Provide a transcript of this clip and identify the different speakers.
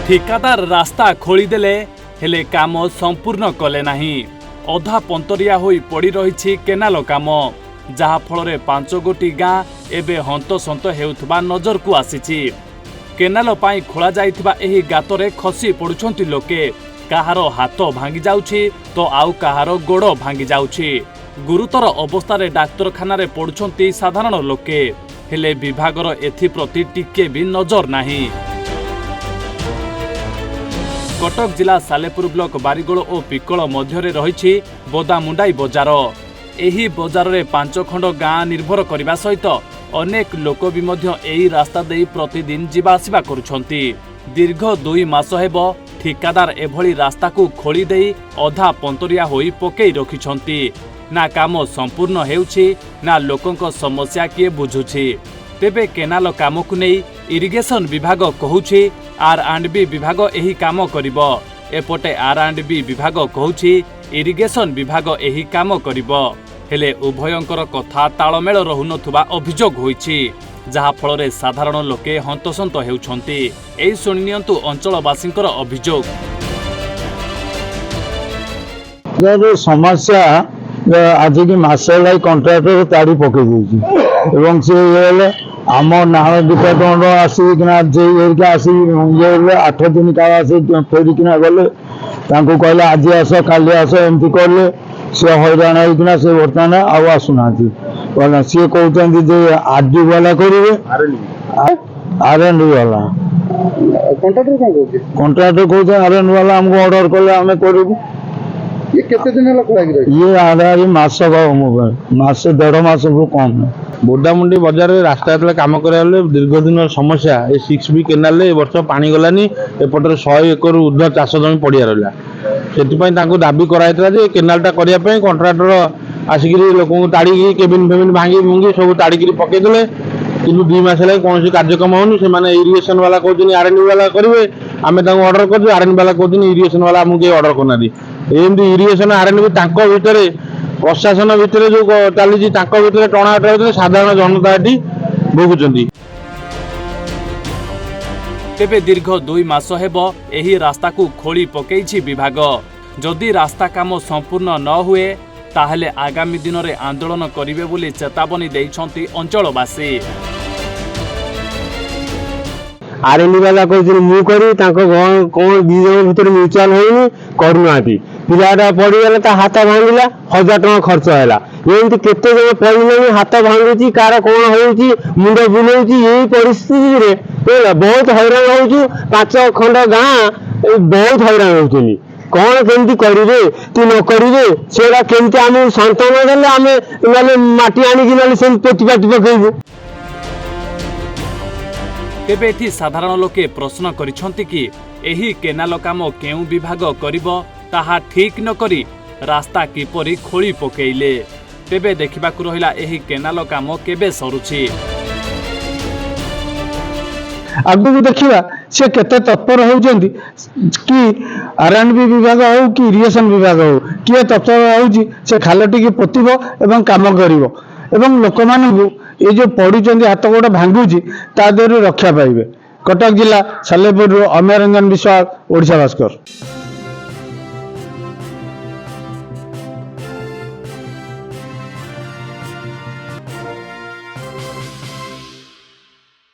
Speaker 1: ठिकादार रास्ता खोलीदेले हेले काम संपूर्ण कले नाही। अधा पंतरिया होई पड़ी रही केनाल काम, जहा फल 5 गोटी गाँ एबे हंतसंत हेउथबा नजर को आसीछि। केनाल पाई खोला जाइथिबा एही गातरे खसी पड़ुछंती लोके। काहार हाथ भांगी जाउछि तो आउ काहार गोड़ भांगी जाउछि। गुरुतर अवस्था डाक्तरखाना रे पड़ुछंती साधारण लोके, हेले विभागर एथिप्रति टिके भी नजर नाही। कटक जिला सालेपुर ब्लॉक बारिगोल और पिकल मध्य रही बोदामुंडाई बजार। एही बजार रे 5 खंड गाँ निर्भर करने सहित अनेक लोक भी एही रास्ता दे प्रतिदिन जीवा आसिबा करुछंती। दीर्घ 2 मास हेब ठिकादार एभली रास्ता को खोली देई अधा पंतरिया होई पकेई रखिछंती। ना काम संपूर्ण हेउछि ना लोकंक समस्या किए बुझुछि। तेबे केनाल काम को नहीं इरिगेशन विभाग कहूछि R&B विभाग एही काम करिबो। एपटे R&B विभाग कहूछि इरिगेशन विभाग एही काम करिबो। हेले उभयंकर कथा तालमेल रहुनथुबा अभियोग होईछि, जहा फल साधारण लोके हंतसंत हेउछंती। एही सुनियंतु अंचलवासींकर अभियोग।
Speaker 2: समस्या आज की मास कंट्राक्टर ताड़ी पकई एवं से आम नाल डिपार्टमेंट आसिकिना आसी 8 दिन का फेरिकिना गले कहले आज आस काली आस एमती कहले सी हईराण होना से बर्तमान आसुना सी कहते आरडी वाला करेंगे R&B वाला कंट्राक्टर कहते R&B वाला हमको ऑर्डर कले आम करूँ।
Speaker 3: ये कितने दिन
Speaker 2: ये आधार मास मास 1.5 मास कम।
Speaker 4: बोदामुंडी बजार में रास्ता जो कम कर दीर्घ दिन समस्या 6B केनाल वर्ष पानी गलानी एपटर 100 एकर ऊर्ध्व चाष जमी पड़िया रहा। से दाबी कराई केनालटा करने कंट्राक्टर आसिक लोक ताड़ी केबिन फेबिन भांगी भुंगी सब ताड़ी पकईदे कि 2 मास कौन कार्यक्रम होनी से इरिगेशन वाला कहते R&B वाला करेंगे आम ऑर्डर कर R&B वाला कहते इरिगेशन वाला आमको ऑर्डर करना एमती इरिगेशन R&B भितर प्रशासन भितर जो चली टणाटा साधारण जनता ये भोगुंट।
Speaker 1: तेबे दीर्घ 2 मास हेब एही रास्ता को खोली पकेइछि विभाग। जदि रास्ता काम संपूर्ण न हुए ताहले आगामी दिन में आंदोलन करिवे बोली चेतावनी दैछंती अंचलवासी।
Speaker 2: R&B वाला कहते मु करी कौन 2 जन भीतर म्यूचुआल होनी करना पिलाटा पड़गला हाथ भांगला 1000 टका खर्च है। एमती केते जन पड़े हाथ भांगी कार कौन हो मुंड बुलाऊ यही परिस्थिति बहुत हैरान हो। 5 खंड गाँ बहुत हैरान होती कौन केमती करेंगे कि न करेंगे से केमती आम सांत्वना देले आम माटी आनिकी से पेटी पाटी पकेबू।
Speaker 1: तेबे एठी साधारण लोके प्रश्न करिछंती कि एही केनाल काम केउ विभाग करिबो ताहा ठीक न करी रास्ता किपरि खोली पकेइले। तेबे देखिबाकु रहिला एही केनाल काम केबे सरुछि।
Speaker 2: आगु देखा से केते तत्पर होउछंती कि R&B विभाग हो कि इरिगेशन विभाग हो किए तत्पर होउछि से खालटी की पोतिबो एवं काम करिवो एवं लोक मानकु ये जो पड़ुछंती हाथ गोड़ भांगुछि ता देहरु रक्षा पाइबे। कटक जिला सालेपुर अमर रंजन विश्वास, ओडिशा भास्कर।